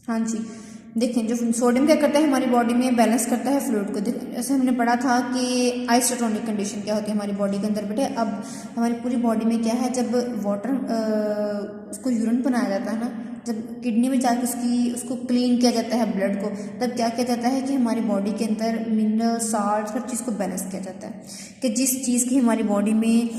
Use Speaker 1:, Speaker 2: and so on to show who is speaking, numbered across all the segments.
Speaker 1: हाँ जी, देखें जो सोडियम क्या करता है हमारी बॉडी में, बैलेंस करता है फ्लूइड को। जैसे हमने पढ़ा था कि आइसोटोनिक कंडीशन क्या होती है हमारी बॉडी के अंदर बेटे। अब हमारी पूरी बॉडी में क्या है, जब वाटर उसको यूरिन बनाया जाता है ना, जब किडनी में जाकर उसको क्लीन किया जाता है ब्लड को, तब क्या किया जाता है कि हमारी बॉडी के अंदर मिनरल साल्ट हर चीज़ को बैलेंस किया जाता है कि जिस चीज़ की हमारी बॉडी में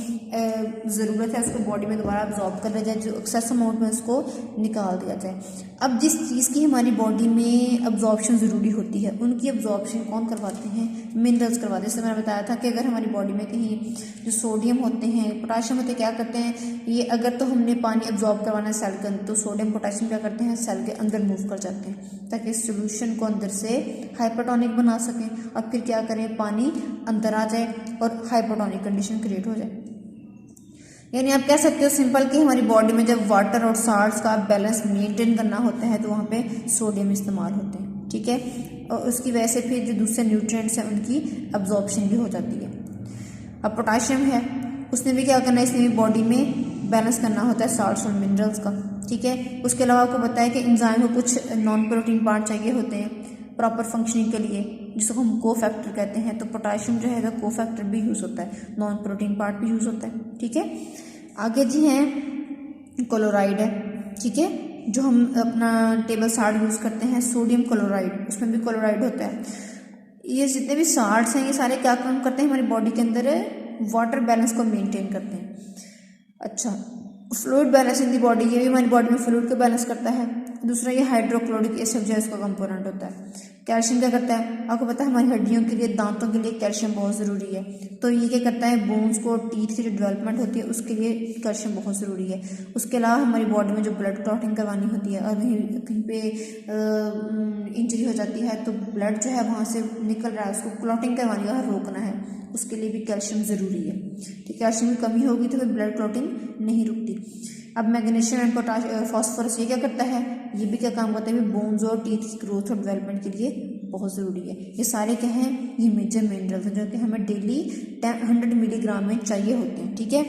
Speaker 1: ज़रूरत है उसको बॉडी में दोबारा अब्जॉर्ब कर लिया जाए, जो एक्सेस अमाउंट में उसको निकाल दिया जाए। अब जिस चीज़ की हमारी बॉडी में अब्जॉर्प्शन ज़रूरी होती है उनकी अब्जॉर्प्शन कौन करवाते हैं, मिनरल्स करवाते हैं। जैसे मैंने बताया था कि अगर हमारी बॉडी में कहीं जो सोडियम होते हैं, पोटाशियम होते हैं, क्या करते हैं ये, अगर तो हमने पानी अब्जॉर्ब करवाना है सेल के अंदर, तो सोडियम पोटाशियम क्या करते हैं सेल के अंदर मूव कर जाते हैं ताकि इस सोल्यूशन को अंदर से हाइपरटोनिक बना सकें, और फिर क्या करें पानी अंदर आ जाए और हाइपरटोनिक कंडीशन क्रिएट हो जाए। यानी आप कह सकते हो सिंपल कि हमारी बॉडी में जब वाटर और साल्ट्स का बैलेंस मेंटेन करना होता है तो वहाँ पे सोडियम इस्तेमाल होते हैं, ठीक है। और उसकी वजह से फिर जो दूसरे न्यूट्रिएंट्स हैं उनकी अब्जॉर्प्शन भी हो जाती है। अब पोटाशियम है, उसने भी क्या करना है, इसने भी बॉडी में बैलेंस करना होता है साल्ट्स और मिनरल्स का, ठीक है। उसके अलावा आपको बताया कि एंजाइम को कुछ नॉन प्रोटीन पार्ट चाहिए होते हैं प्रॉपर फंक्शनिंग के लिए, जिसको हम को फैक्टर कहते हैं। तो पोटाशियम जो है को फैक्टर भी यूज़ होता है, नॉन प्रोटीन पार्ट भी यूज़ होता है, ठीक है। आगे जी हैं क्लोराइड है, ठीक है, जो हम अपना टेबल साल्ट यूज़ करते हैं सोडियम क्लोराइड, उसमें भी क्लोराइड होता है। ये जितने भी साल्ट्स हैं ये सारे क्या काम करते हैं हमारी बॉडी के अंदर, वाटर बैलेंस को मेंटेन करते हैं। अच्छा, fluid balance in the body, ये भी हमारी बॉडी में फ्लूइड को बैलेंस करता है। दूसरा ये हाइड्रोक्लोरिक एसिड जो है इसका कंपोनेंट होता है। कैल्शियम क्या करता है, आपको पता है हमारी हड्डियों के लिए, दांतों के लिए कैल्शियम बहुत ज़रूरी है। तो ये क्या करता है, बोन्स को, टीथ की जो डेवलपमेंट होती है उसके लिए कैल्शियम बहुत ज़रूरी है। उसके अलावा हमारी बॉडी में जो ब्लड क्लॉटिंग करवानी होती है, और कहीं पे इंजरी हो जाती है तो ब्लड जो है वहाँ से निकल रहा है, उसको क्लॉटिंग करवानी है, रोकना है, उसके लिए भी कैल्शियम ज़रूरी है। ठीक, कैल्शियम की कमी होगी तो फिर ब्लड क्लॉटिंग नहीं रुकती। अब मैग्नीशियम एंड फॉस्फोरस ये क्या करता है, ये भी क्या काम करता है, बोन्स और टीथ की ग्रोथ और डेवलपमेंट के लिए बहुत ज़रूरी है। ये सारे क्या हैं, ये मेजर मिनरल्स हैं जो कि हमें डेली 100 मिलीग्राम में चाहिए होते हैं, ठीक है।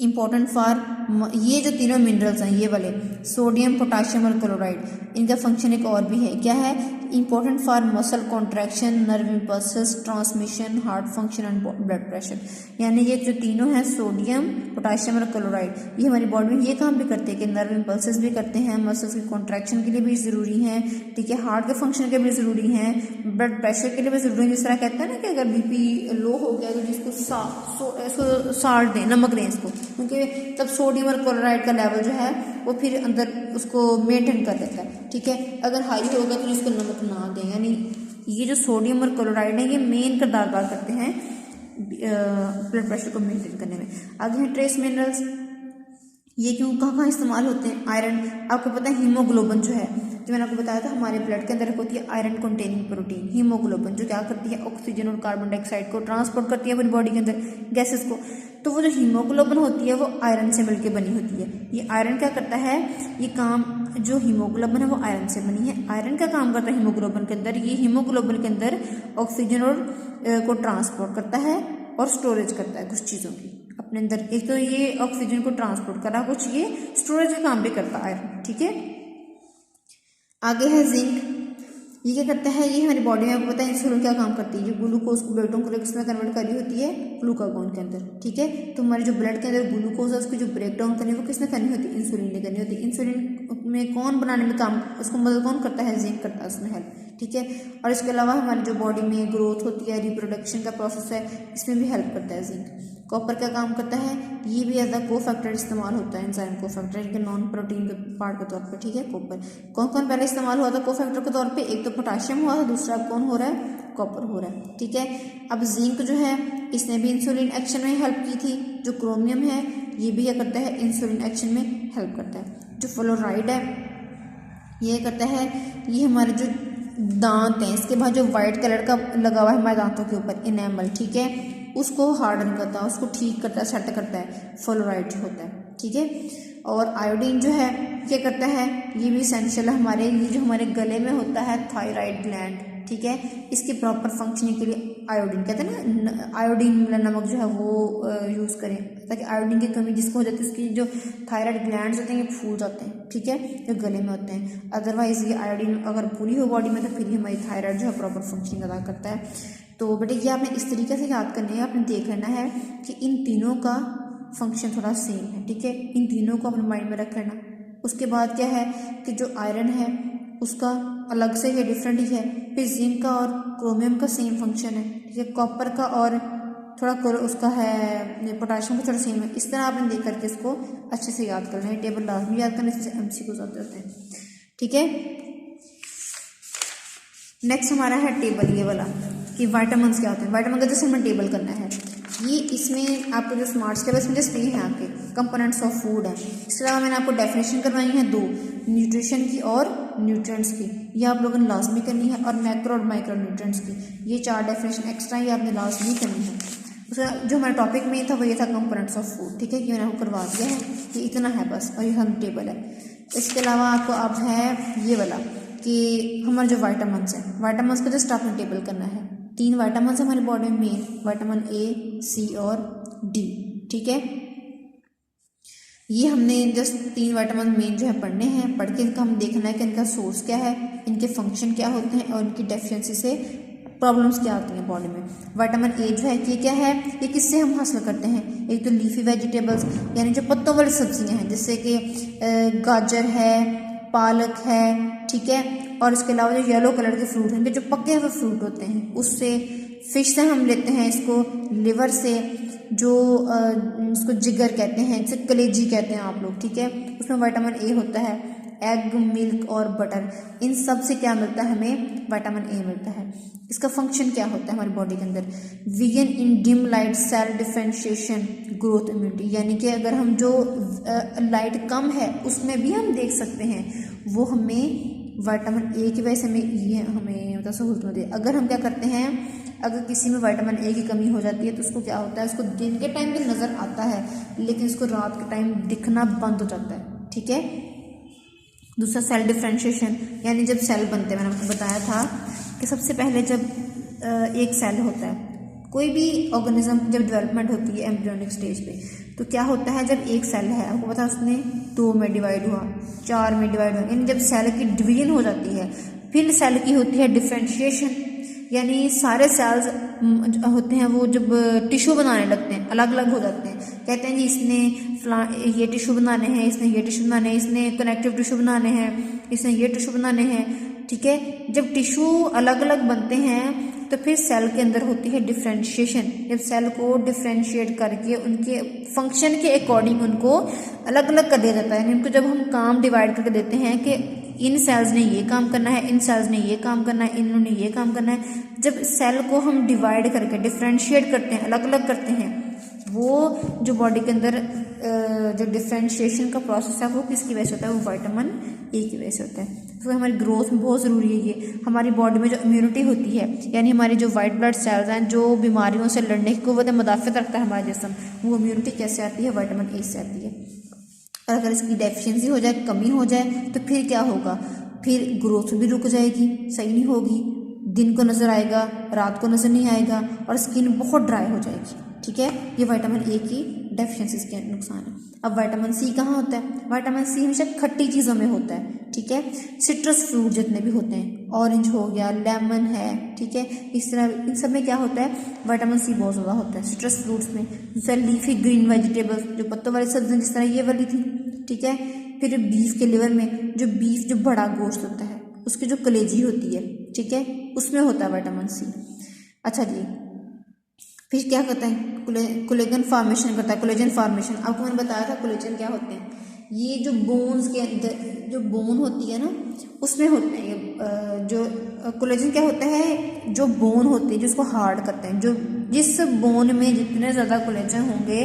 Speaker 1: इंपॉर्टेंट फॉर ये जो तीनों मिनरल्स हैं, ये वाले सोडियम, पोटाशियम और क्लोराइड, इनका फंक्शन एक और भी है, क्या है, important for muscle contraction, nerve impulses, transmission, heart function and blood pressure. यानी ये जो तीनों हैं सोडियम, पोटाशियम और क्लोराइड, ये हमारी बॉडी में ये काम भी करते हैं कि नर्व इम्पल्सेस भी करते हैं, मसल्स की कॉन्ट्रैक्शन के लिए भी ज़रूरी हैं, ठीक है, हार्ट के फंक्शन के लिए भी ज़रूरी हैं, ब्लड प्रेशर के लिए भी ज़रूरी है। जिस तरह कहते हैं ना कि अगर बीपी लो हो गया तो जिसको इसको साल्ट दें, नमक दें इसको, क्योंकि तब सोडियम और क्लोराइड का लेवल जो है वो फिर अंदर उसको मेंटेन कर देता है, ठीक है। अगर हाई होगा तो इसको नमक ना दें। यानी ये जो सोडियम और क्लोराइड है ये मेन किरदार अदा करते हैं ब्लड प्रेशर को मेंटेन करने में। आगे हैं ट्रेस मिनरल्स, ये क्यों कहाँ इस्तेमाल होते हैं। आयरन, आपको पता है हीमोग्लोबिन जो है, जो मैंने आपको बताया था हमारे ब्लड के अंदर होती है आयरन कंटेनिंग प्रोटीन हीमोग्लोबिन, जो क्या करती है ऑक्सीजन और कार्बन डाइऑक्साइड को ट्रांसपोर्ट करती है अपनी बॉडी के अंदर गैसेस को। तो वो जो हीमोग्लोबिन होती है वो आयरन से मिलकर बनी होती है। ये आयरन क्या करता है, ये काम, जो हीमोग्लोबिन है वो आयरन से बनी है। आयरन का काम करता है हीमोग्लोबिन के अंदर, ये हीमोग्लोबिन के अंदर ऑक्सीजन और को ट्रांसपोर्ट करता है और स्टोरेज करता है कुछ चीज़ों की अपने अंदर। एक तो ये ऑक्सीजन को ट्रांसपोर्ट कर रहा, कुछ ये स्टोरेज का काम भी करता है आयरन, ठीक है। आगे है जिंक, ये क्या करता है, ये हमारी बॉडी में, आपको पता है इंसुलिन क्या काम करती है, जो ग्लूकोज को ग्लूकोज में कन्वर्ट करी होती है ग्लूकागोन के अंदर, ठीक है। तो हमारे जो ब्लड के अंदर ग्लूकोज है उसको जो ब्रेक डाउन करनी है वो किसने करनी होती है, इंसुलिन ने करनी होती है। इंसुलिन में कौन बनाने में काम, उसको मदद कौन करता है, जिंक करता है उसमें हेल्प, ठीक है। और इसके अलावा हमारी जो बॉडी में ग्रोथ होती है, रिप्रोडक्शन का प्रोसेस है, इसमें भी हेल्प करता है जिंक। कॉपर क्या काम करता है, ये भी एज अ को फैक्टर इस्तेमाल होता है, एंजाइम को फैक्टर के नॉन प्रोटीन के पार्ट के तौर पे, ठीक है। कॉपर कौन कौन पहले इस्तेमाल हुआ था को फैक्टर के तौर पे, एक तो पोटाशियम हुआ था, दूसरा अब कौन हो रहा है, कॉपर हो रहा है, ठीक है। अब जिंक जो है इसने भी इंसुलिन एक्शन में हेल्प की थी। जो क्रोमियम है ये भी क्या करता है, इंसुलिन एक्शन में हेल्प करता है। जो फ्लोराइड है ये करता है, ये हमारे जो दांत हैं इसके बाद जो वाइट कलर का लगा हुआ है हमारे दांतों के ऊपर इनेमल, ठीक है, उसको हार्डन करता है, उसको ठीक करता है, सेट करता है, फ्लोराइड जो होता है, ठीक है। और आयोडीन जो है क्या करता है, ये भी एसेंशियल है हमारे, ये जो हमारे गले में होता है थायराइड ग्लैंड, ठीक है, इसकी प्रॉपर फंक्शनिंग के लिए आयोडीन, कहते हैं ना आयोडीन वाला नमक जो है वो यूज़ करें, ताकि आयोडीन की कमी जिसको हो जाती है उसकी जो थायराइड ग्लैंड्स होते हैं ये फूल जाते हैं, ठीक है, जो गले में होते हैं। अदरवाइज ये आयोडीन अगर पूरी हो बॉडी में तो फिर ही हमारी थायराइड जो है प्रॉपर फंक्शनिंग अदा करता है। तो बेटे ये आपने इस तरीके से याद करने है, आपने देख लेना है कि इन तीनों का फंक्शन थोड़ा सेम है, ठीक है, इन तीनों को अपने माइंड में रख लेना। उसके बाद क्या है कि जो आयरन है उसका अलग से है, डिफरेंट ही है। फिर जिंक का और क्रोमियम का सेम फंक्शन है, ठीक है, कॉपर का और थोड़ा उसका है पोटाशियम का थोड़ा सेम है। इस तरह आपने देख करके इसको अच्छे से याद करना है, टेबल लाजमी याद करना, इससे MCQs आते होते हैं, ठीक है। नेक्स्ट हमारा है टेबल ये वाला कि विटामिन्स क्या होते हैं। विटामिन का जैसे हमें टेबल करना है, ये इसमें आपको जो स्मार्ट स्टेप है इसमें जैसे ये हैं आपके कंपोनेंट्स ऑफ फूड है। इसके अलावा मैंने आपको डेफिनेशन करवाई है 2, न्यूट्रिशन की और न्यूट्रिएंट्स की, ये आप लोगों ने लाजमी करनी है, और मैक्रो और माइक्रो न्यूट्रिएंट्स की, ये 4 डेफिनेशन एक्स्ट्रा ही आपने लाजमी करनी है। उसका जो हमारा टॉपिक में था वो ये था कंपोनेंट्स ऑफ फूड, ठीक है, कि मैंने आपको करवा दिया है कि इतना है बस, और ये हम टेबल है। इसके अलावा आपको अब है ये वाला कि हमारे जो विटामिन्स हैं, विटामिन्स का जस्ट आपने टेबल करना है। 3 विटामिन्स हमारी बॉडी में मेन, विटामिन A, C और D, ठीक है। ये हमने जस्ट 3 विटामिन मेन जो है पढ़ने हैं, पढ़ के इनका हम देखना है कि इनका सोर्स क्या है, इनके फंक्शन क्या होते हैं और इनकी डेफिशिएंसी से प्रॉब्लम्स क्या आती हैं बॉडी में। विटामिन A जो है ये क्या है, ये किससे हम हासिल करते हैं, एक तो लीफी वेजिटेबल्स यानी जो पत्तों वाली सब्जियां हैं, जैसे कि गाजर है, पालक है, ठीक है, और इसके अलावा जो येलो कलर के फ्रूट हैं, जो पके हुए फ्रूट होते हैं, उससे, फिश से हम लेते हैं इसको, लिवर से, जो इसको जिगर कहते हैं, जिसे कलेजी कहते हैं आप लोग, ठीक है, उसमें विटामिन A होता है। एग, मिल्क और बटर, इन सब से क्या मिलता है हमें, विटामिन A मिलता है। इसका फंक्शन क्या होता है हमारी बॉडी के अंदर, vegan in dim light cell differentiation growth immunity, यानी कि अगर हम जो लाइट कम है उसमें भी हम देख सकते हैं, वो हमें विटामिन A की वजह से हमें मतलब सहूलत होती है। अगर हम क्या करते हैं, अगर किसी में विटामिन A की कमी हो जाती है तो उसको क्या होता है, उसको दिन के टाइम भी नज़र आता है लेकिन उसको रात के टाइम दिखना बंद हो जाता है, ठीक है। दूसरा सेल डिफरेंशिएशन, यानी जब सेल बनते हैं, मैंने आपको बताया था कि सबसे पहले जब एक सेल होता है, कोई भी ऑर्गेनिज्म जब डेवलपमेंट होती है एम्ब्रियोनिक स्टेज पे, तो क्या होता है, जब एक सेल है आपको पता है उसने 2 में डिवाइड हुआ, 4 में डिवाइड हुआ, यानी जब सेल की डिवीजन हो जाती है, फिर सेल की होती है डिफरेंशिएशन, यानी सारे सेल्स होते हैं वो जब टिश्यू बनाने लगते हैं अलग अलग हो जाते हैं, कहते हैं जी इसने ये टिश्यू बनाने हैं, इसने ये टिश्यू बनाने हैं, इसने कनेक्टिव टिश्यू बनाने हैं, इसने ये टिश्यू बनाने हैं, ठीक है। जब टिश्यू अलग अलग बनते हैं तो फिर सेल के अंदर होती है डिफरेंशिएशन, जब सेल को डिफरेंशिएट करके उनके फंक्शन के अकॉर्डिंग उनको अलग अलग कर दिया जाता है, यानी उनको जब हम काम डिवाइड करके देते हैं कि इन सेल्स ने ये काम करना है, इन सेल्स ने ये काम करना है, इन्होंने ये काम करना है, जब सेल को हम डिवाइड करके डिफरेंशिएट करते हैं, अलग अलग करते हैं, वो जो बॉडी के अंदर जो डिफरेंशिएशन का प्रोसेस है वो किसकी वजह से होता है, वो विटामिन A की वजह से होता है। तो हमारी ग्रोथ में बहुत ज़रूरी है ये। हमारी बॉडी में जो इम्यूनिटी होती है, यानी हमारी जो वाइट ब्लड सेल्स हैं जो बीमारियों से लड़ने की कुव्वत मुदाफ़त रखता है हमारा जिस्म, वो इम्यूनिटी कैसे आती है, विटामिन A से आती है। और अगर इसकी डेफिशिएंसी हो जाए, कमी हो जाए, तो फिर क्या होगा, फिर ग्रोथ भी रुक जाएगी, सही नहीं होगी, दिन को नज़र आएगा, रात को नज़र नहीं आएगा, और स्किन बहुत ड्राई हो जाएगी, ठीक है। ये विटामिन A की डेफिशिएंसी के नुकसान है। अब विटामिन C कहाँ होता है, विटामिन C हमेशा खट्टी चीज़ों में होता है, ठीक है। सिट्रस फ्रूट जितने भी होते हैं, ऑरेंज हो गया, लेमन है, ठीक है, इस तरह इन सब में क्या होता है, विटामिन C बहुत ज़्यादा होता है सिट्रस फ्रूट्स में। दूसरा लीफी ग्रीन वेजिटेबल्स, जो पत्तों वाली सब्जियां जिस तरह ये वाली थी, ठीक है। फिर बीफ के लिवर में, जो बीफ जो बड़ा गोश्त होता है उसकी जो कलेजी होती है, ठीक है, उसमें होता है विटामिन C। अच्छा जी, फिर क्या करता है, कोलेजन फॉर्मेशन करता है, कोलेजन फॉर्मेशन। आपको मैंने बताया था कोलेजन क्या होते हैं, ये जो बोन्स के अंदर जो बोन होती है ना उसमें होते हैं ये जो कोलेजन क्या होता है, जो बोन होती है जिसको हार्ड करते हैं, जो जिस बोन में जितने ज़्यादा कोलेजन होंगे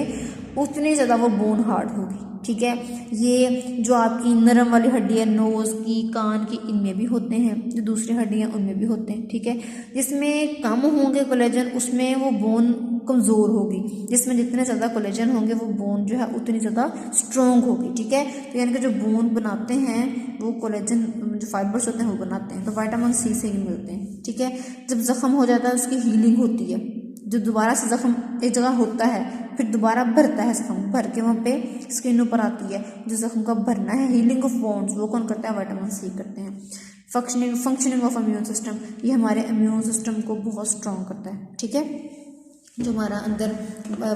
Speaker 1: उतनी ज़्यादा वो बोन हार्ड होगी, ठीक है। ये जो आपकी नरम वाली हड्डी है, नोज़ की, कान की, इनमें भी होते हैं, जो दूसरी हड्डियाँ उनमें भी होते हैं, ठीक है। जिसमें कम होंगे कोलेजन उसमें वो बोन कमज़ोर होगी, जिसमें जितने ज़्यादा कोलेजन होंगे वो बोन जो है उतनी ज़्यादा स्ट्रॉन्ग होगी। ठीक है, तो यानी कि जो बोन बनाते हैं वो कोलेजन जो फाइबर्स होते हैं वो बनाते हैं, तो विटामिन सी से ही मिलते हैं। ठीक है, जब ज़ख्म हो जाता है उसकी हीलिंग होती है, जो दोबारा से ज़ख्म एक जगह होता है फिर दोबारा भरता है, ज़ख्म भर के वहाँ पे स्किन ऊपर आती है, जो ज़ख्म का भरना है, हीलिंग ऑफ वॉन्ड्स, वो कौन करता है? विटामिन सी करते हैं। फंक्शनिंग ऑफ इम्यून सिस्टम, ये हमारे इम्यून सिस्टम को बहुत स्ट्रॉन्ग करता है। ठीक है, जो हमारा अंदर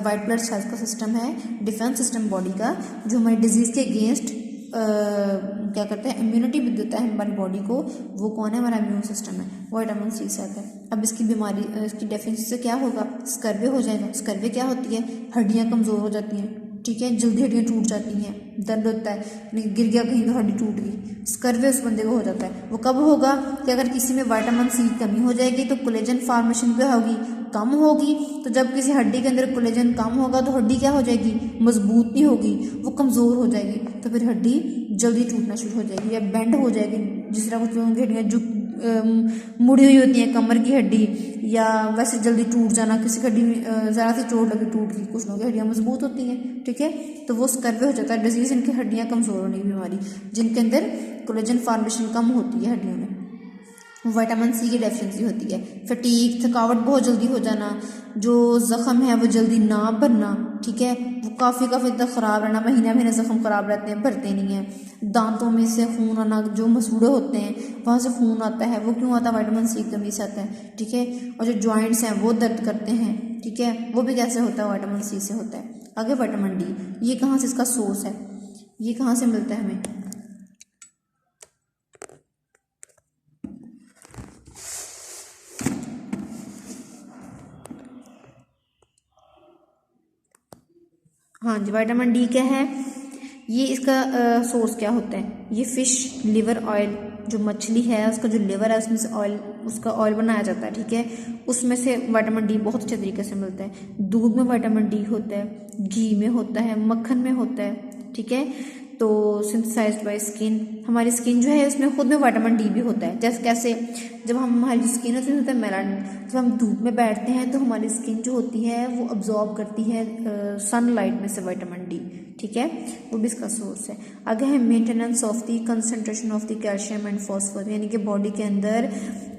Speaker 1: वाइट ब्लड सेल्स का सिस्टम है, डिफेंस सिस्टम बॉडी का, जो हमारी डिजीज़ के अगेंस्ट क्या करता है? इम्यूनिटी भी देता है हमारी बॉडी को, वो कौन है? हमारा इम्यून सिस्टम है, वो विटामिन सी से आता है। अब इसकी बीमारी, इसकी डेफिशिएंसी से क्या होगा? स्कर्वे हो जाएगा। स्कर्वे क्या होती है? हड्डियाँ कमज़ोर हो जाती हैं। ठीक है, जल्दी हड्डियाँ टूट जाती हैं, दर्द होता है, गिर गया कहीं तो हड्डी टूट गई, स्कर्वे उस बंदे को हो जाता है। वो कब होगा? कि अगर किसी में विटामिन सी की कमी हो जाएगी तो कोलेजन फॉर्मेशन क्या होगी? कम होगी। तो जब किसी हड्डी के अंदर कोलेजन कम होगा तो हड्डी क्या हो जाएगी? मजबूत नहीं होगी, वो कमज़ोर हो जाएगी, तो फिर हड्डी जल्दी टूटना शुरू हो जाएगी या बेंड हो जाएगी। जिस तरह कुछ लोगों की हड्डियाँ जो मुड़ी हुई होती हैं, कमर की हड्डी, या वैसे जल्दी टूट जाना, किसी हड्डी में ज़रा सी चोट लगी टूट गई। कुछ लोगों की हड्डियाँ मजबूत होती हैं। ठीक है, तो वो स्कर्वे हो जाता है डिजीज़, इनकी हड्डियाँ कमज़ोर होने की बीमारी, जिनके अंदर कोलेजन फॉर्मेशन कम होती है हड्डियों में, विटामिन सी की डेफिशिएंसी होती है। फटीग, थकावट बहुत जल्दी हो जाना, जो ज़ख़म है वो जल्दी ना भरना। ठीक है, वो काफ़ी तक ख़राब रहना, महीने ज़ख़म ख़राब रहते हैं, भरते नहीं हैं। दांतों में से खून आना, जो मसूड़े होते हैं वहाँ से खून आता है, वो क्यों आता है? विटामिन सी की कमी से आता है। ठीक है, और जो जॉइंट्स हैं वो दर्द करते हैं। ठीक है, वो भी कैसे होता है? विटामिन सी से होता है। आगे विटामिन डी, ये कहाँ से इसका सोर्स है? ये कहाँ से मिलता है हमें? हाँ जी, विटामिन डी क्या है? ये इसका सोर्स क्या होता है? ये फ़िश लिवर ऑयल, जो मछली है उसका जो लिवर है उसमें से ऑयल, उसका ऑयल बनाया जाता है। ठीक है, उसमें से विटामिन डी बहुत अच्छे तरीके से मिलता है। दूध में विटामिन डी होता है, घी में होता है, मक्खन में होता है। ठीक है, तो सिंथेसाइज्ड बाय स्किन, हमारी स्किन जो है उसमें खुद में विटामिन डी भी होता है। जैसे कैसे? जब हमारी स्किन होता है मेलानिन, जब हम धूप में बैठते हैं तो हमारी स्किन जो होती है वो अब्जॉर्ब करती है सनलाइट में से विटामिन डी। ठीक है, वो भी इसका सोर्स है। आगे है maintenance of the concentration of the calcium and phosphorus, यानी कि बॉडी के अंदर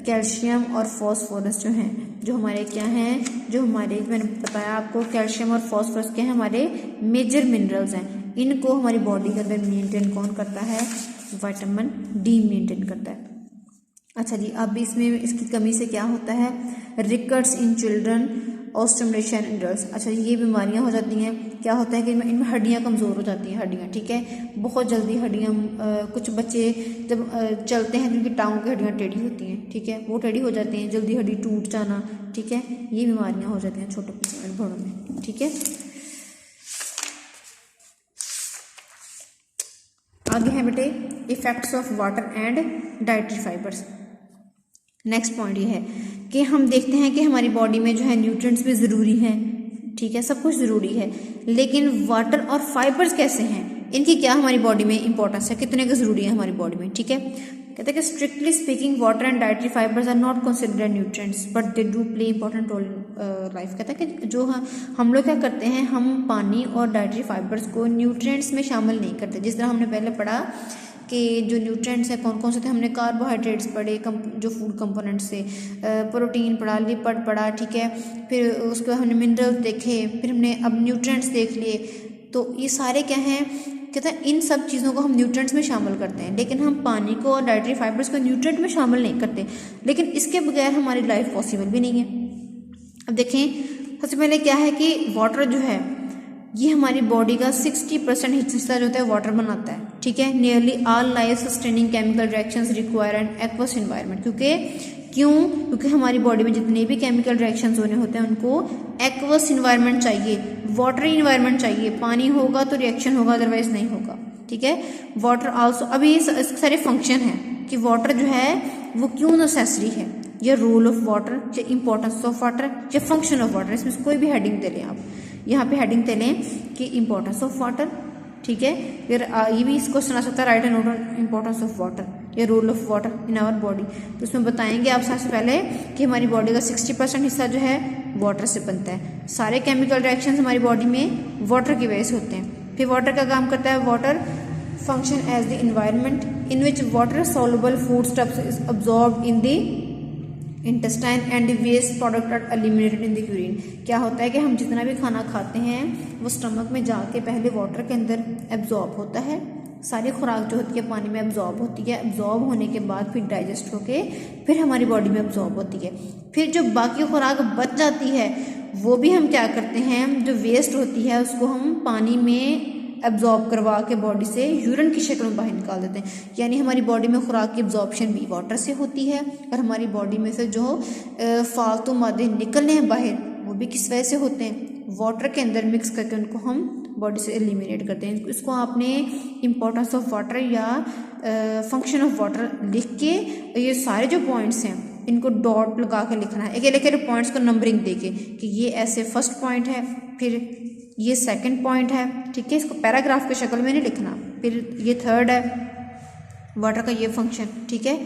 Speaker 1: कैल्शियम और फॉस्फोरस जो हैं, जो हमारे क्या हैं, जो हमारे, मैंने बताया आपको, कैल्शियम और फॉस्फोरस क्या है? हमारे मेजर मिनरल्स हैं। इनको हमारी बॉडी के अंदर मेंटेन कौन करता है? विटामिन डी मेंटेन करता है। अच्छा जी, अब इसमें इसकी कमी से क्या होता है? Rickets in children, osteomalacia in adults. अच्छा, ये बीमारियां हो जाती हैं। क्या होता है कि इनमें हड्डियां कमज़ोर हो जाती हैं, हड्डियां। ठीक है, बहुत जल्दी हड्डियां, कुछ बच्चे जब चलते हैं जिनकी टांगों की हड्डियां टेढ़ी होती हैं, ठीक है, वो टेढ़ी हो जाती हैं, जल्दी हड्डी टूट जाना। ठीक है, ये बीमारियां हो जाती हैं छोटे बड़ों में। ठीक है, आगे है बेटे effects of water and dietary fibres. Next point ये है कि हम देखते हैं कि हमारी बॉडी में जो है न्यूट्रिएंट्स भी ज़रूरी हैं। ठीक है, सब कुछ ज़रूरी है, लेकिन वाटर और फाइबर्स कैसे हैं, इनकी क्या हमारी बॉडी में इंपॉर्टेंस है, कितने का ज़रूरी है हमारी बॉडी में। ठीक है, कहते हैं कि strictly speaking water and dietary fibres are not considered nutrients but they do play important role in life. कहते हैं कि जो हम लोग क्या करते हैं, हम पानी और डाइटरी फाइबर्स को न्यूट्रिएंट्स में शामिल नहीं करते। जिस तरह हमने पहले पढ़ा कि जो न्यूट्रिएंट्स हैं कौन कौन से थे, हमने कार्बोहाइड्रेट्स पढ़े, जो फूड कंपोनेंट्स थे, प्रोटीन पढ़ा, लिपिड पढ़ा। ठीक है, फिर उसके बाद हमने मिनरल्स देखे, फिर हमने अब न्यूट्रिएंट्स देख लिए। तो ये सारे क्या हैं, कहते हैं इन सब चीज़ों को हम न्यूट्रिएंट्स में शामिल करते हैं, लेकिन हम पानी को और डाइटरी फाइबर्स को न्यूट्रिएंट में शामिल नहीं करते। लेकिन इसके बगैर हमारी लाइफ पॉसिबल भी नहीं है। अब देखें, सबसे पहले क्या है कि वाटर जो है ये हमारी बॉडी का 60% हिस्सा जो होता है वाटर बनाता है। ठीक है, nearly all life sustaining chemical reactions require an aqueous environment. क्योंकि हमारी बॉडी में जितने भी केमिकल रिएक्शंस होने होते हैं उनको एक्वस एनवायरनमेंट चाहिए, वाटरी एनवायरनमेंट चाहिए। पानी होगा तो रिएक्शन होगा, अदरवाइज नहीं होगा। ठीक है, वाटर आल्सो, अभी ये सारे फंक्शन हैं कि वाटर जो है वो क्यों नेसेसरी है, या रोल ऑफ वाटर, या इंपॉर्टेंस ऑफ वाटर, या फंक्शन ऑफ वाटर। इसमें कोई भी हेडिंग दे लें आप, यहाँ पे हेडिंग दे लें कि इंपॉर्टेंस ऑफ वाटर। ठीक है, फिर ये भी इस क्वेश्चन आ सकता है, write and note on importance of water या role of water in our body. तो इसमें बताएंगे आप सबसे पहले कि हमारी बॉडी का 60% हिस्सा जो है वाटर से बनता है। सारे केमिकल रिएक्शंस हमारी बॉडी में वाटर की वजह से होते हैं। फिर वाटर का काम करता है, water function as the environment in which water soluble food stuffs is absorbed in the intestine and waste product are eliminated in the urine. क्या होता है कि हम जितना भी खाना खाते हैं वो स्टमक में जाके पहले वाटर के अंदर एब्जॉर्ब होता है, सारी खुराक जो होती है पानी में एब्जॉर्ब होती है, एब्जॉर्ब होने के बाद फिर डाइजेस्ट होके फिर हमारी बॉडी में एब्जॉर्ब होती है। फिर जो बाकी खुराक बच जाती है वो भी हम क्या करते हैं, जो वेस्ट होती है उसको हम पानी में एब्जॉर्ब करवा के बॉडी से यूरिन की शक्ल में बाहर निकाल देते हैं। यानी हमारी बॉडी में खुराक की एब्जॉर्प्शन भी वाटर से होती है और हमारी बॉडी में से जो फालतू मादे निकलने हैं बाहर वो भी किस वजह से होते हैं, वाटर के अंदर मिक्स करके उनको हम बॉडी से एलिमिनेट करते हैं। इसको आपने इम्पोर्टेंस ऑफ वाटर या फंक्शन ऑफ वाटर लिख के ये सारे जो पॉइंट्स हैं इनको डॉट लगा के लिखना है, एक एक पॉइंट्स को नंबरिंग देके कि ये ऐसे फर्स्ट पॉइंट है, फिर ये सेकंड पॉइंट है, ठीक है। इसको पैराग्राफ की शक्ल में नहीं लिखना। फिर ये थर्ड है वाटर का ये फंक्शन, ठीक है।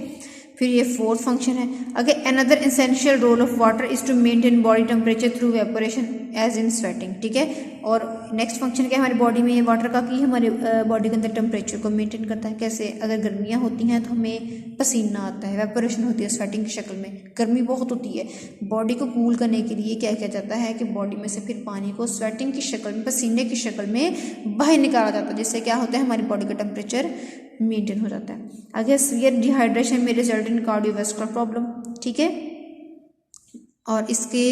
Speaker 1: फिर ये फोर्थ फंक्शन है। अगर another essential role of water is to maintain body temperature through evaporation as in sweating, ठीक है। और नेक्स्ट फंक्शन क्या है हमारी बॉडी में वाटर का कि हमारे बॉडी के अंदर टेम्परेचर को मेंटेन करता है। कैसे, अगर गर्मियाँ होती हैं तो हमें पसीना आता है, वेपोरेशन होती है स्वेटिंग की शक्ल में, गर्मी बहुत होती है। बॉडी को कूल करने के लिए क्या किया जाता है कि बॉडी में से फिर पानी को स्वेटिंग की शक्ल में, पसीने की शक्ल में बाहर निकाला जाता है, जिससे क्या होता है हमारी बॉडी का टेम्परेचर मेंटेन हो जाता है। आगे सीवियर डिहाइड्रेशन में रिजल्ट इन कार्डियोवास्कुलर प्रॉब्लम, ठीक है। और इसके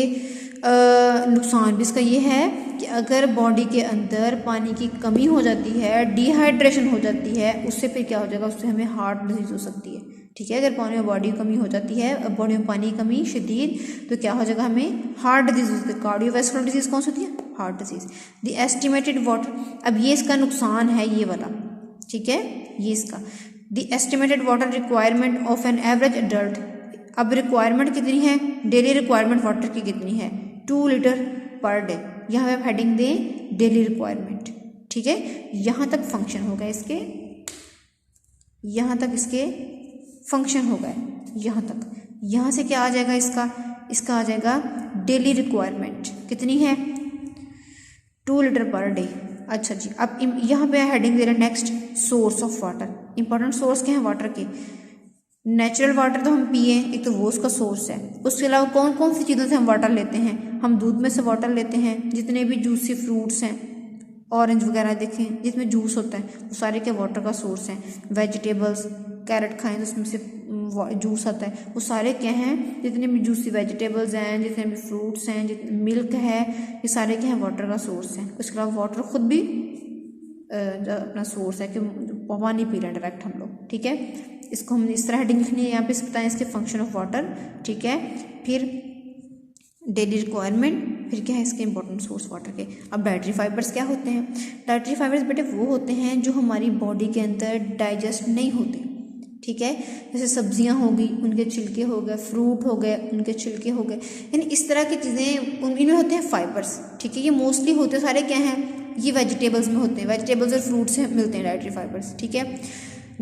Speaker 1: नुकसान भी इसका ये है कि अगर बॉडी के अंदर पानी की कमी हो जाती है, डिहाइड्रेशन हो जाती है, उससे फिर क्या हो जाएगा, उससे हमें हार्ट डिजीज हो सकती है, ठीक है। अगर पानी में बॉडी की कमी हो जाती है, बॉडी में पानी की कमी शदीद, तो क्या हो जाएगा, हमें हार्ट डिजीज होती है। कार्डियोवास्कुलर डिजीज कौन सी होती है, heart disease. The estimated water, अब ये इसका नुकसान है ये वाला, ठीक है, ये इसका the estimated water requirement of an average adult. अब रिक्वायरमेंट कितनी है, डेली रिक्वायरमेंट वाटर की कितनी है, 2 लीटर पर डे। यहाँ पे आप हेडिंग दें डेली रिक्वायरमेंट, ठीक है। यहाँ तक फंक्शन हो गए इसके, यहाँ तक इसके फंक्शन हो गए, यहाँ तक। यहाँ से क्या आ जाएगा इसका आ जाएगा डेली रिक्वायरमेंट कितनी है, 2 लीटर पर डे। अच्छा जी, अब यहाँ पे हेडिंग दे रहे हैं next source of water. Important source क्या है वाटर के, नेचुरल वाटर तो हम पिए, एक तो वो उसका सोर्स है। उसके अलावा कौन कौन सी चीज़ों से हम वाटर लेते हैं, हम दूध में से वाटर लेते हैं, जितने भी जूसी फ्रूट्स हैं, ऑरेंज वगैरह देखें जिसमें जूस होता है, वो सारे के वाटर का सोर्स हैं। वेजिटेबल्स, कैरेट खाएं तो उसमें से जूस आता है, वो सारे क्या हैं, जितने भी जूसी वेजिटेबल्स हैं, जितने भी फ्रूट्स हैं, मिल्क है, ये सारे क्या हैं वाटर का सोर्स हैं। उसके अलावा वाटर खुद भी अपना सोर्स है कि पानी पी रहे हैं डायरेक्ट हम लोग, ठीक है। इसको हम इस तरह हेडिंग लिखनी है, यहाँ पे बताएं इसके फंक्शन ऑफ वाटर, ठीक है। फिर डेली रिक्वायरमेंट, फिर क्या है इसके इंपॉर्टेंट सोर्स वाटर के। अब डाइटरी फाइबर्स क्या होते हैं, डाइटरी फाइबर्स बेटे वो होते हैं जो हमारी बॉडी के अंदर डाइजेस्ट नहीं होते, ठीक है। जैसे सब्जियां हो गई, उनके छिलके हो गए, फ्रूट हो गए, उनके छिलके हो गए, यानी इस तरह की चीज़ें इनमें होते हैं फाइबर्स, ठीक है। ये मोस्टली होते सारे क्या हैं, ये वेजिटेबल्स में होते हैं, वेजिटेबल्स और फ्रूट से मिलते हैं डाइटरी फाइबर्स, ठीक है।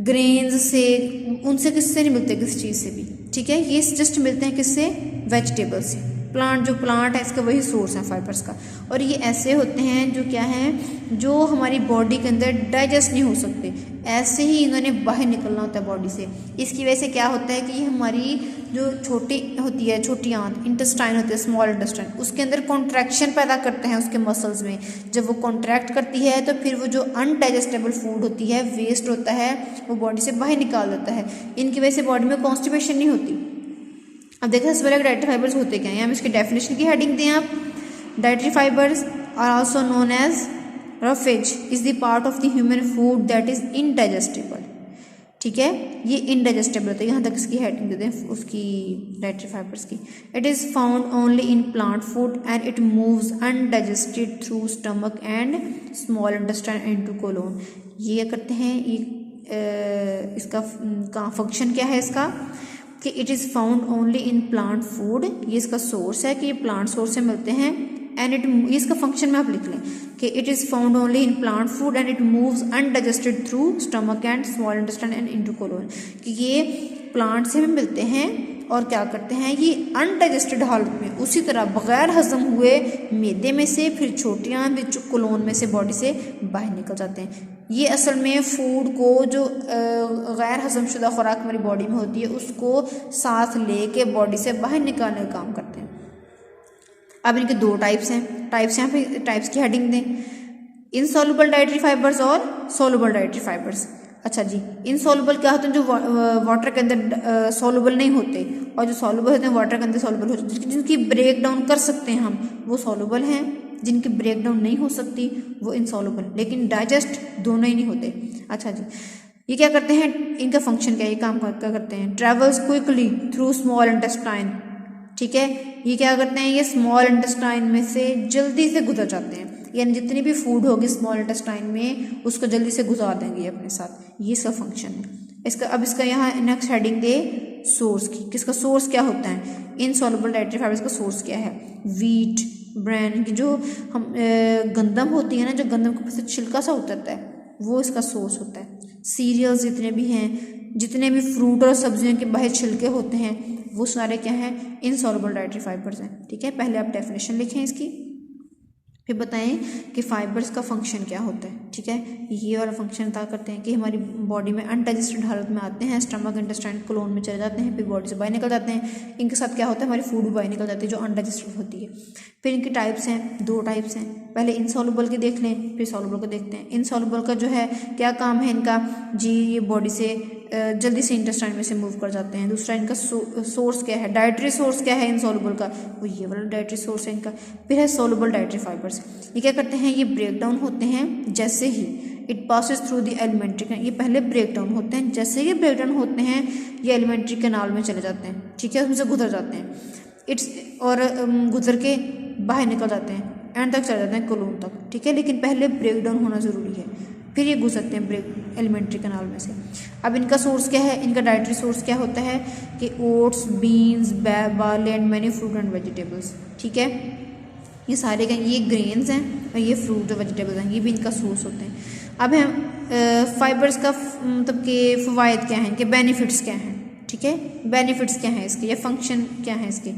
Speaker 1: ग्रेन्स से, उनसे किससे नहीं मिलते, किस चीज़ से भी, ठीक है। ये जस्ट मिलते हैं किससे, वेजिटेबल से। प्लांट, जो प्लांट है इसका वही सोर्स है फाइबर्स का। और ये ऐसे होते हैं जो क्या हैं, जो हमारी बॉडी के अंदर डाइजेस्ट नहीं हो सकते, ऐसे ही इन्होंने बाहर निकलना होता है बॉडी से। इसकी वजह से क्या होता है कि हमारी जो छोटी होती है, छोटी आंत, इंटेस्टाइन होती है, स्मॉल इंटेस्टाइन, उसके अंदर कॉन्ट्रैक्शन पैदा करते हैं उसके मसल्स में। जब वो कॉन्ट्रैक्ट करती है तो फिर वो जो अनडाइजेस्टेबल फूड होती है, वेस्ट होता है, वो बॉडी से बाहर निकाल देता है। इनकी वजह से बॉडी में कॉन्स्टिपेशन नहीं होती। अब देखो सबसे पहले डाइटरी फाइबर्स होते क्या हैं, हम इसकी डेफिनेशन की हेडिंग दें आप। Dietary fibres are also known as roughage is the part of the human food that is indigestible, ठीक है। ये इनडाइजेस्टेबल होता है, यहाँ तक इसकी हेडिंग दे दें उसकी डाइटरी फाइबर्स की। It is found only in plant food and it moves undigested through stomach and small intestine into colon. ये करते हैं, ये इसका फंक्शन क्या है इसका, कि it is found only in plant food, ये इसका सोर्स है कि ये प्लांट सोर्स से मिलते हैं। एंड इट, इसका फंक्शन में आप लिख लें कि it is found only in plant food and it moves undigested through stomach and small intestine and into colon, कि ये प्लांट से भी मिलते हैं और क्या करते हैं, ये अनडाइजेस्टेड हालत में उसी तरह बगैर हजम हुए मैदे में से, फिर छोटी आंत, फिर कोलोन में से बॉडी से बाहर निकल जाते हैं। ये असल में फूड को जो गैर हजमशुदा खुराक हमारी बॉडी में होती है उसको साथ लेके बॉडी से बाहर निकालने का काम करते हैं। अब इनके दो टाइप्स हैं, टाइप्स यहाँ पे टाइप्स की हेडिंग दें, इनसॉल्युबल डाइटरी फाइबर्स और सॉल्युबल डाइटरी फाइबर्स। अच्छा जी, इनसॉल्युबल क्या होते हैं, जो वाटर के अंदर सॉल्युबल नहीं होते, और जो सॉल्युबल होते हैं वाटर के अंदर सॉल्युबल होते हैं, जिनकी ब्रेक डाउन कर सकते हैं हम वो सॉल्युबल हैं, जिनकी ब्रेक डाउन नहीं हो सकती वो इनसॉल्युबल, लेकिन डाइजेस्ट दोनों ही नहीं होते। अच्छा जी, ये क्या करते हैं, इनका फंक्शन क्या है, ये काम क्या करते हैं, travels quickly through small intestine. ठीक है, ये क्या करते हैं, ये स्मॉल इंटेस्टाइन में से जल्दी से गुजर जाते हैं, यानी जितनी भी फूड होगी स्मॉल इंटेस्टाइन में उसको जल्दी से गुजार देंगे अपने साथ, ये इसका फंक्शन है इसका। अब इसका यहाँ नेक्स्ट हेडिंग दे सोर्स की, किसका सोर्स क्या होता है, इनसॉल्युबल डाइटरी फाइबर्स का सोर्स क्या है, वीट ब्रांड की जो हम गंदम होती है ना, जो गंदम के ऊपर से छिलका सा उतरता है वो इसका सोर्स होता है। सीरियल्स जितने भी हैं, जितने भी फ्रूट और सब्जियों के बाहर छिलके होते हैं वो सारे क्या हैं, इनसॉल्युबल डाइटरी फाइबर्स हैं। ठीक है, पहले आप डेफिनेशन लिखें इसकी, फिर बताएं कि फाइबर्स का फंक्शन क्या होता है। ठीक है, ये वाला फंक्शन अदा करते हैं कि हमारी बॉडी में अनडाइजेस्टेड हालत में आते हैं, स्टमक इंटेस्टाइन कोलोन में चले जाते हैं, फिर बॉडी से बाहर निकल जाते हैं। इनके साथ क्या होता है, हमारी फूड बाहर निकल जाती है जो अनडाइजेस्टेड होती है। फिर इनकी टाइप्स हैं, दो टाइप्स हैं, पहले इनसॉल्युबल के देख लें फिर सॉल्युबल को देखते हैं। इनसॉल्युबल का जो है क्या काम है इनका जी, ये बॉडी से जल्दी से इंटेस्टाइन में से मूव कर जाते हैं। दूसरा इनका सोर्स क्या है, डाइटरी सोर्स क्या है इनसॉल्युबल का, वो ये वाला डाइटरी सोर्स है इनका। फिर है सॉल्युबल डाइटरी फाइबर्स, ये क्या करते हैं, ये ब्रेक डाउन होते हैं जैसे ही it passes through the elementary, ये पहले ब्रेक डाउन होते हैं, जैसे ही ब्रेक डाउन होते हैं ये एलिमेंट्री कैनाल में चले जाते हैं। ठीक है, उसमें से गुजर जाते हैं, इट्स और गुजर के बाहर निकल जाते हैं, एंड तक चले जाते हैं कोलोन तक। ठीक है, लेकिन पहले ब्रेक डाउन होना ज़रूरी है, फिर ये गुजरते हैं ब्रेक एलिमेंट्री कैनाल में से। अब इनका सोर्स क्या है, इनका डाइटरी सोर्स क्या होता है कि oats, beans, barley and many fruit and vegetables. ठीक है, ये सारे क्या, ये ग्रेन्स हैं और ये फ्रूट और वेजिटेबल्स हैं, ये भी इनका सोर्स होते हैं। अब हम फाइबर्स का मतलब कि फ़वाइद क्या हैं, इनके बेनिफिट्स क्या हैं। ठीक है, बेनिफिट्स क्या हैं इसके, या फंक्शन क्या है इसके।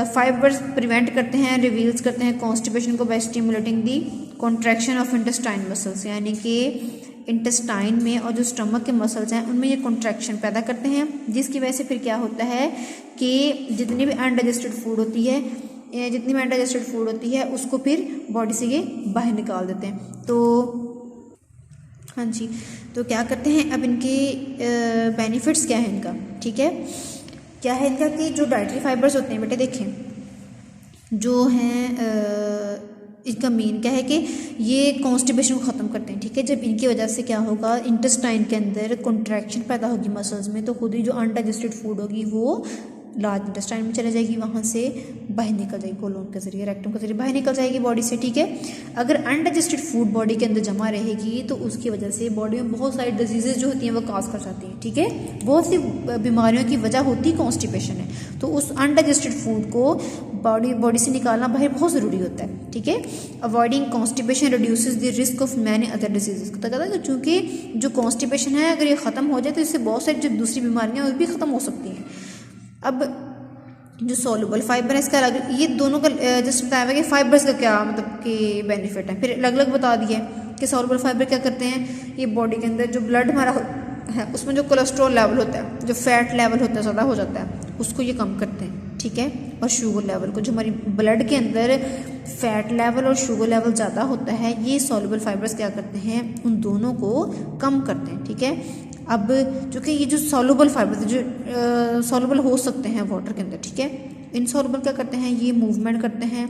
Speaker 1: फाइबर्स प्रिवेंट करते हैं, रिवील्स करते हैं कॉन्स्टिपेशन को by stimulating the contraction of intestine muscles, यानी कि इंटेस्टाइन में और जो स्टमक के मसल्स हैं उनमें ये कॉन्ट्रैक्शन पैदा करते हैं, जिसकी वजह से फिर क्या होता है कि जितनी भी अनडाइजेस्टेड फूड होती है, जितनी भी अनडाइजेस्टेड फूड होती है उसको फिर बॉडी से ये बाहर निकाल देते हैं। तो हाँ जी, तो क्या करते हैं, अब इनके बेनिफिट्स क्या है इनका। ठीक है, क्या है इनका कि जो डाइटरी फाइबर्स होते हैं बेटे देखें जो हैं इनका मेन क्या है कि ये कॉन्स्टिपेशन को ख़त्म करते हैं। ठीक है, जब इनकी वजह से क्या होगा, इंटेस्टाइन के अंदर कॉन्ट्रैक्शन पैदा होगी मसल्स में, तो खुद ही जो अनडाइजेस्टेड फूड होगी वो लार्ज इंटेस्टाइन में चले जाएगी, वहाँ से बाहर निकल जाएगी कोलोन के जरिए, रेक्टम के जरिए बाहर निकल जाएगी बॉडी से। ठीक है, अगर अनडाइजेस्टेड फूड बॉडी के अंदर जमा रहेगी तो उसकी वजह से बॉडी में बहुत सारी डिजीजेज जो होती हैं वो काज कर जाती हैं। ठीक है, बहुत सी बीमारियों की वजह होती कॉन्स्टिपेशन है, तो उस अनडाइजेस्टेड फूड को बॉडी से निकालना बाहर बहुत ज़रूरी होता है। ठीक है, avoiding constipation reduces the risk of many other diseases, तो कहता है चूँकि जो कॉन्स्टिपेशन है अगर ये ख़त्म हो जाए तो इससे बहुत सारी जो दूसरी बीमारियाँ वो भी ख़त्म हो सकती हैं। अब जो सॉल्युबल फाइबर है इसका अलग, ये दोनों का जस्ट बताया हुआ कि फाइबर्स का क्या मतलब कि बेनिफिट है, फिर अलग अलग बता दिया कि सॉल्युबल फाइबर क्या करते हैं, ये बॉडी के अंदर जो ब्लड हमारा है उसमें जो कोलेस्ट्रॉल लेवल होता है, जो फैट लेवल होता है ज़्यादा हो जाता है, उसको ये कम करते हैं। ठीक है, और शुगर लेवल को, जो हमारी ब्लड के अंदर फैट लेवल और शुगर लेवल ज़्यादा होता है, ये सॉल्युबल फाइबर्स क्या करते हैं, उन दोनों को कम करते हैं। ठीक है, अब चूँकि ये जो सॉल्युबल फाइबर्स जो सॉल्युबल हो सकते हैं वाटर के अंदर, ठीक है, इनसॉल्युबल क्या करते हैं, ये मूवमेंट करते हैं,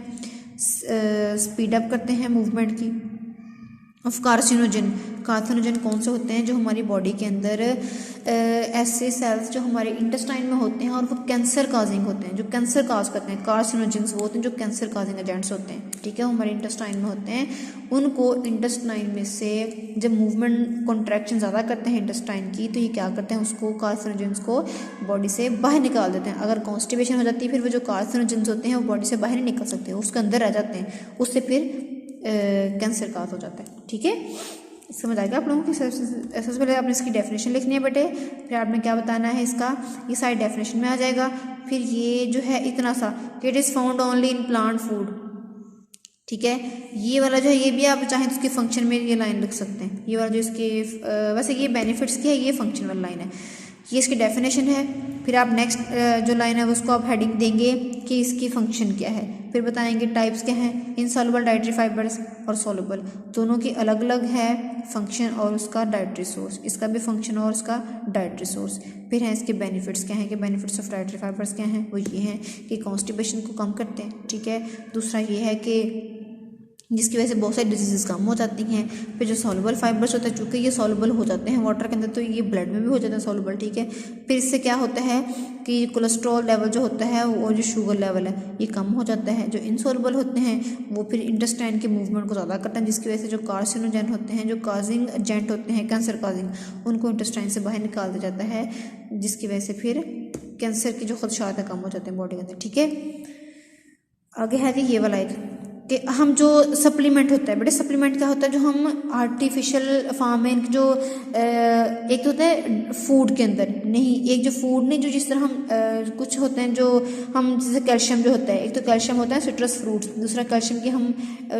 Speaker 1: स्पीड अप करते हैं मूवमेंट की। ऑफ कार्सिनोजन कौन से होते हैं, जो हमारी बॉडी के अंदर ऐसे सेल्स जो हमारे इंटेस्टाइन में होते हैं और वो कैंसर काजिंग होते हैं, जो कैंसर काज करते हैं, कार्सिनोजेंस वो होते हैं जो कैंसर काजिंग एजेंट्स होते हैं। ठीक है, वो हमारे इंटेस्टाइन में होते हैं, उनको इंटेस्टाइन में से जब मूवमेंट कॉन्ट्रैक्शन ज़्यादा करते हैं इंटेस्टाइन की, तो ये क्या करते हैं, उसको कार्सिनोजेंस को बॉडी से बाहर निकाल देते हैं। अगर कॉन्स्टिपेशन हो जाती है फिर वो जो कार्सिनोजेंस होते हैं वो बॉडी से बाहर नहीं निकल सकते, उसके अंदर रह जाते हैं, उससे फिर कैंसर काज हो जाता है। ठीक है, समझ आ गया आप लोगों की। सबसे पहले आपने इसकी डेफिनेशन लिखनी है बेटे, फिर आपने क्या बताना है इसका, ये सारी डेफिनेशन में आ जाएगा। फिर ये जो है इतना सा कि it is found only in plant food, ठीक है। ये वाला जो है ये भी आप चाहें तो उसके फंक्शन में ये लाइन लिख सकते हैं, ये वाला जो इसके वैसे ये बेनिफिट्स की है, ये फंक्शन वाली लाइन है, ये इसकी डेफिनेशन है। फिर आप नेक्स्ट जो लाइन है उसको आप हेडिंग देंगे कि इसकी फंक्शन क्या है, फिर बताएंगे टाइप्स क्या हैं, इनसॉल्युबल डाइटरी फाइबर्स और सॉल्युबल, दोनों की अलग अलग है फंक्शन और उसका डाइटरी सोर्स, इसका भी फंक्शन और उसका डाइटरी सोर्स। फिर हैं इसके बेनिफिट्स क्या हैं, कि बेनिफिट्स ऑफ डाइटरी फाइबर्स क्या हैं, वो ये हैं कि कॉन्स्टिपेशन को कम करते हैं, ठीक है। दूसरा ये है कि जिसकी वजह से बहुत सारी डिजीज़ कम हो जाती हैं। फिर जो सॉल्युबल फाइबर्स होते हैं, चूँकि ये सॉल्युबल हो जाते हैं वाटर के अंदर, तो ये ब्लड में भी हो जाते हैं सॉल्युबल, ठीक है। फिर इससे क्या होता है कि कोलेस्ट्रॉल लेवल जो होता है और जो शुगर लेवल है ये कम हो जाता है। जो इनसॉल्युबल होते हैं वो फिर इंटेस्टाइन के मूवमेंट को ज़्यादा करते हैं, जिसकी वजह से जो कार्सिनोजेन होते हैं, जो काजिंग एजेंट होते हैं कैंसर काजिंग, उनको इंटेस्टाइन से बाहर निकाल दिया जाता है, जिसकी वजह से फिर कैंसर के जो खदशात है कम हो जाते हैं बॉडी के अंदर, ठीक है। आगे है जी ये वाला एक कि हम जो सप्लीमेंट होता है बेटे, सप्लीमेंट क्या होता है, जो हम आर्टिफिशियल फार्म में जो एक तो होता है फूड के अंदर, नहीं एक जो फूड नहीं, जो जिस तरह हम कुछ होते हैं जो हम जैसे कैल्शियम जो होता है, एक तो कैल्शियम होता है सिट्रस फ्रूट्स, दूसरा कैल्शियम की हम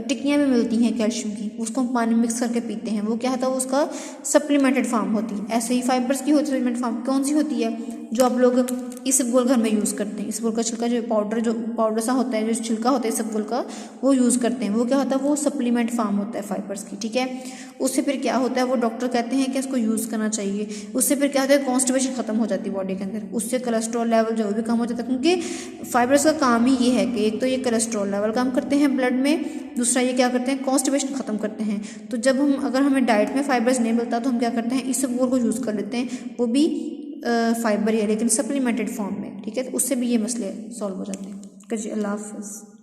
Speaker 1: टिक्कियाँ भी मिलती हैं कैल्शियम की, उसको हम पानी मिक्स करके पीते हैं, वो क्या होता है उसका सप्लीमेंटेड फार्म होती है। ऐसे ही फाइबर्स की होती है सप्लीमेंट फार्म, कौन सी होती है, जो आप लोग इसबगोल घर में यूज़ करते हैं, इसबगोल का छिलका जो पाउडर सा होता है, जो छिलका होता है इसबगोल का, वो यूज़ करते हैं, वो क्या होता है, वो सप्लीमेंट फार्म होता है फाइबर्स की, ठीक है। उससे फिर क्या होता है, वो डॉक्टर कहते हैं कि इसको यूज़ करना चाहिए, उससे फिर क्या होता है कॉन्स्टिपेशन खत्म हो जाती है बॉडी के अंदर, उससे कोलेस्ट्रॉल लेवल जो भी कम हो जाता है, क्योंकि फाइबर्स का काम ही ये है कि एक तो ये कोलेस्ट्रॉल लेवल कम करते हैं ब्लड में, दूसरा ये क्या करते हैं कॉन्स्टिपेशन खत्म करते हैं। तो जब हम अगर हमें डाइट में फाइबर्स नहीं मिलता तो हम क्या करते हैं इसबगोल को यूज़ कर लेते हैं, वो भी फाइबर ही है लेकिन सप्लीमेंटेड फॉर्म में, ठीक है। तो उससे भी ये मसले सॉल्व हो जाते हैं। अल्लाह हाफ़िज़।